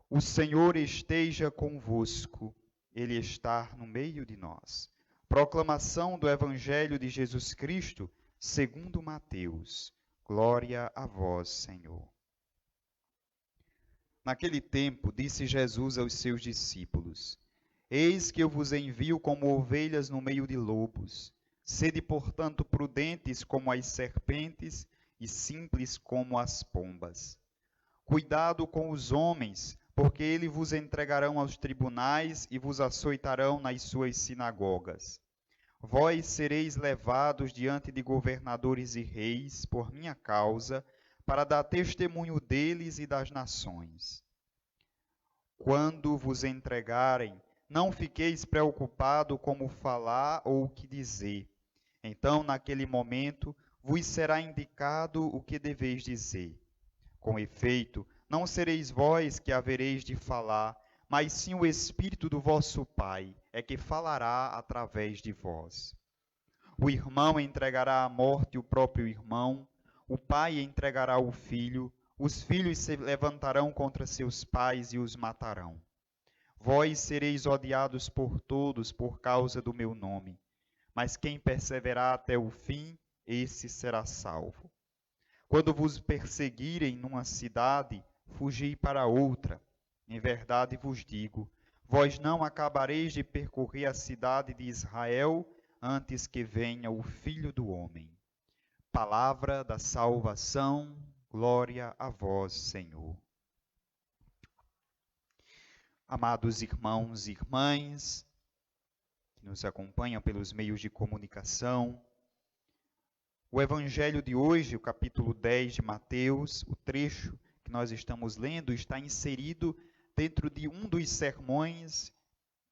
O Senhor esteja convosco, Ele está no meio de nós. Proclamação do Evangelho de Jesus Cristo, segundo Mateus. Glória a vós, Senhor. Naquele tempo, disse Jesus aos seus discípulos: Eis que eu vos envio como ovelhas no meio de lobos. Sede, portanto, prudentes como as serpentes e simples como as pombas. Cuidado com os homens, porque eles vos entregarão aos tribunais e vos açoitarão nas suas sinagogas. Vós sereis levados diante de governadores e reis por minha causa, para dar testemunho deles e das nações. Quando vos entregarem, não fiqueis preocupado como falar ou o que dizer. Então, naquele momento, vos será indicado o que deveis dizer. Com efeito, não sereis vós que havereis de falar, mas sim o Espírito do vosso Pai é que falará através de vós. O irmão entregará à morte o próprio irmão, o pai entregará o filho, os filhos se levantarão contra seus pais e os matarão. Vós sereis odiados por todos por causa do meu nome, mas quem perseverar até o fim, esse será salvo. Quando vos perseguirem numa cidade, fugi para outra. Em verdade vos digo, vós não acabareis de percorrer a cidade de Israel antes que venha o Filho do Homem. Palavra da salvação, glória a vós, Senhor. Amados irmãos e irmãs, que nos acompanham pelos meios de comunicação, o Evangelho de hoje, o capítulo 10 de Mateus, o trecho que nós estamos lendo, está inserido dentro de um dos sermões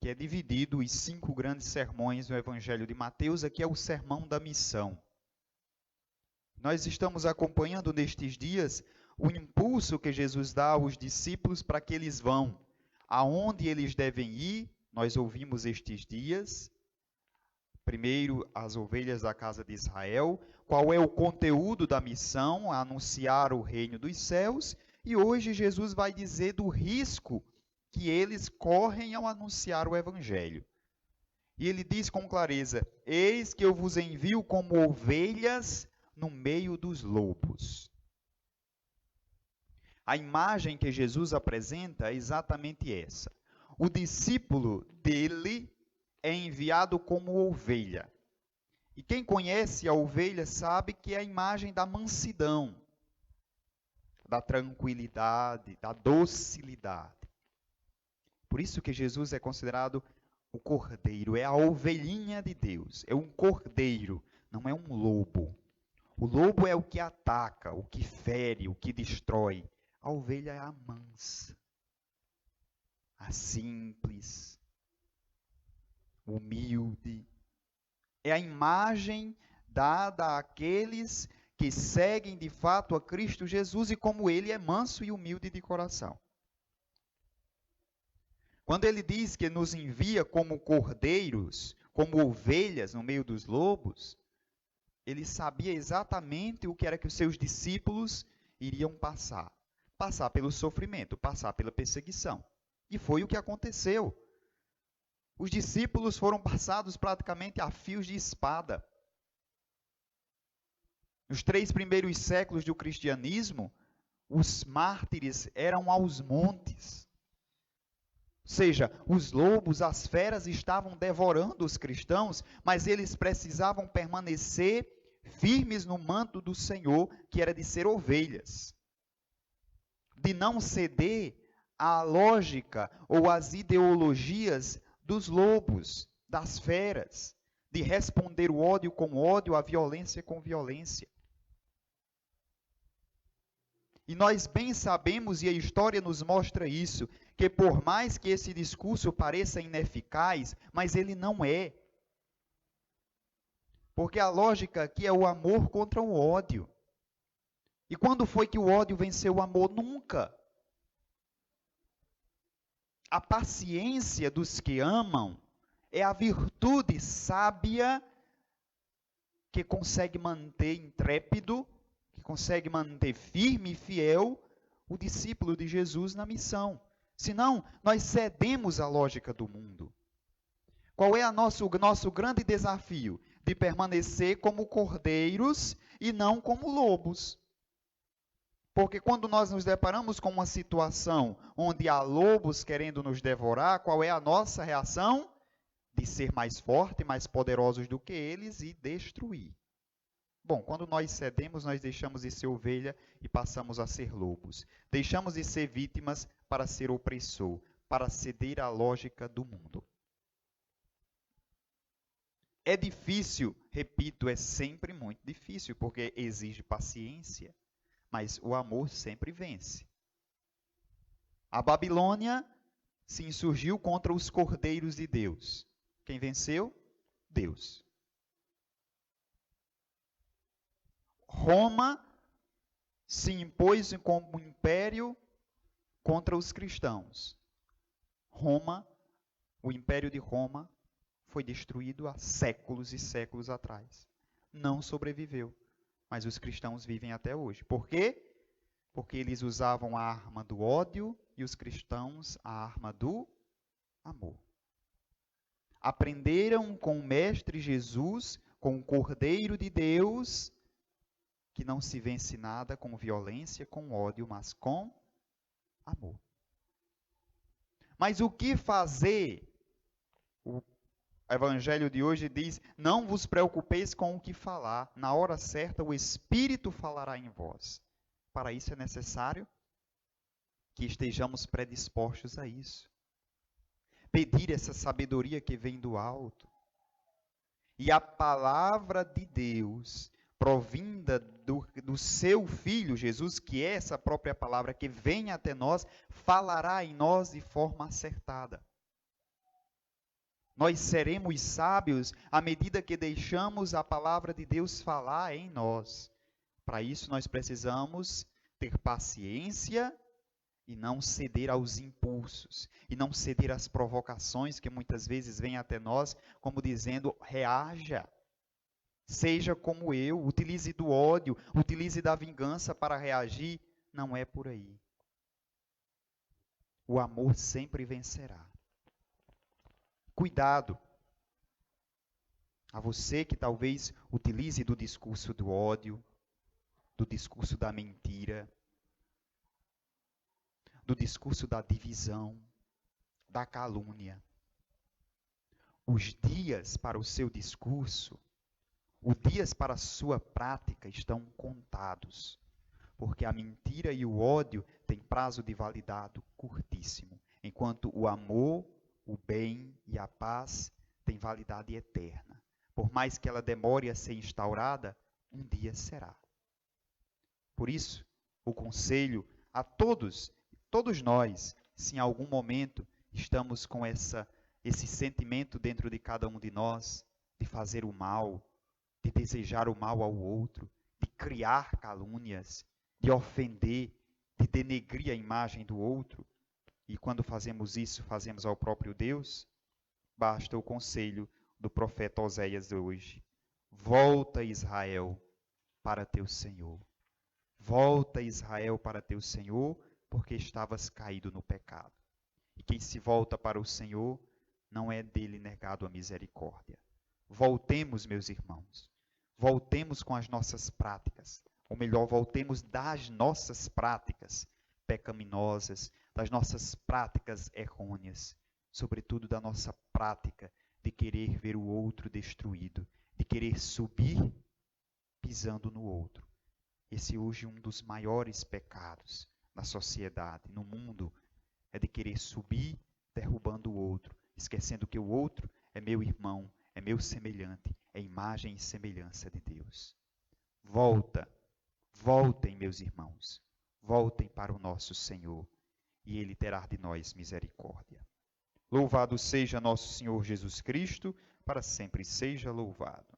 que é dividido em 5 grandes sermões do Evangelho de Mateus. Aqui é o Sermão da Missão. Nós estamos acompanhando nestes dias o impulso que Jesus dá aos discípulos para que eles vão. Aonde eles devem ir, nós ouvimos estes dias. Primeiro, as ovelhas da casa de Israel. Qual é o conteúdo da missão? Anunciar o reino dos céus. E hoje Jesus vai dizer do risco que eles correm ao anunciar o evangelho. E ele diz com clareza: Eis que eu vos envio como ovelhas no meio dos lobos. A imagem que Jesus apresenta é exatamente essa. O discípulo dele é enviado como ovelha. E quem conhece a ovelha sabe que é a imagem da mansidão, da tranquilidade, da docilidade. Por isso que Jesus é considerado o cordeiro, é a ovelhinha de Deus, é um cordeiro, não é um lobo. O lobo é o que ataca, o que fere, o que destrói. A ovelha é a mansa, a simples, humilde. É a imagem dada àqueles que seguem de fato a Cristo Jesus e como ele é manso e humilde de coração. Quando ele diz que nos envia como cordeiros, como ovelhas no meio dos lobos, ele sabia exatamente o que era que os seus discípulos iriam passar. Passar pelo sofrimento, passar pela perseguição. E foi o que aconteceu. Os discípulos foram passados praticamente a fios de espada. Nos 3 primeiros séculos do cristianismo, os mártires eram aos montes. Ou seja, os lobos, as feras estavam devorando os cristãos, mas eles precisavam permanecer firmes no manto do Senhor, que era de ser ovelhas. De não ceder à lógica ou às ideologias dos lobos, das feras, de responder o ódio com ódio, a violência com violência. E nós bem sabemos, e a história nos mostra isso, que por mais que esse discurso pareça ineficaz, mas ele não é. Porque a lógica aqui é o amor contra o ódio. E quando foi que o ódio venceu o amor? Nunca. A paciência dos que amam é a virtude sábia que consegue manter intrépido, que consegue manter firme e fiel o discípulo de Jesus na missão. Senão, nós cedemos à lógica do mundo. Qual é o nosso grande desafio? De permanecer como cordeiros e não como lobos. Porque quando nós nos deparamos com uma situação onde há lobos querendo nos devorar, qual é a nossa reação? De ser mais forte, mais poderosos do que eles e destruir. Bom, quando nós cedemos, nós deixamos de ser ovelha e passamos a ser lobos. Deixamos de ser vítimas para ser opressor, para ceder à lógica do mundo. É difícil, repito, é sempre muito difícil, porque exige paciência, mas o amor sempre vence. A Babilônia se insurgiu contra os cordeiros de Deus. Quem venceu? Deus. Roma se impôs como império contra os cristãos. O império de Roma foi destruído há séculos e séculos atrás. Não sobreviveu, mas os cristãos vivem até hoje. Por quê? Porque eles usavam a arma do ódio e os cristãos a arma do amor. Aprenderam com o Mestre Jesus, com o Cordeiro de Deus, que não se vence nada com violência, com ódio, mas com amor. Mas o que fazer? O Evangelho de hoje diz: não vos preocupeis com o que falar, na hora certa o Espírito falará em vós. Para isso é necessário que estejamos predispostos a isso. Pedir essa sabedoria que vem do alto. E a palavra de Deus, provinda do seu Filho Jesus, que é essa própria palavra que vem até nós, falará em nós de forma acertada. Nós seremos sábios à medida que deixamos a palavra de Deus falar em nós. Para isso nós precisamos ter paciência e não ceder aos impulsos, e não ceder às provocações que muitas vezes vêm até nós, como dizendo: reaja, seja como eu, utilize do ódio, utilize da vingança para reagir. Não é por aí. O amor sempre vencerá. Cuidado a você que talvez utilize do discurso do ódio, do discurso da mentira, do discurso da divisão, da calúnia. Os dias para o seu discurso, os dias para a sua prática estão contados, porque a mentira e o ódio têm prazo de validade curtíssimo, enquanto o amor, o bem e a paz têm validade eterna. Por mais que ela demore a ser instaurada, um dia será. Por isso, o conselho a todos nós, se em algum momento estamos com esse sentimento dentro de cada um de nós, de fazer o mal, de desejar o mal ao outro, de criar calúnias, de ofender, de denegrir a imagem do outro, e quando fazemos isso, fazemos ao próprio Deus, basta o conselho do profeta Oséias de hoje: volta, Israel, para teu Senhor. Volta, Israel, para teu Senhor, porque estavas caído no pecado. E quem se volta para o Senhor, não é dele negado a misericórdia. Voltemos, meus irmãos. Voltemos com as nossas práticas. Ou melhor, voltemos das nossas práticas pecaminosas, das nossas práticas errôneas, sobretudo da nossa prática de querer ver o outro destruído, de querer subir pisando no outro. Esse hoje é um dos maiores pecados na sociedade, no mundo, é de querer subir derrubando o outro, esquecendo que o outro é meu irmão, é meu semelhante, é imagem e semelhança de Deus. Voltem, meus irmãos, voltem para o nosso Senhor, e Ele terá de nós misericórdia. Louvado seja nosso Senhor Jesus Cristo, para sempre seja louvado.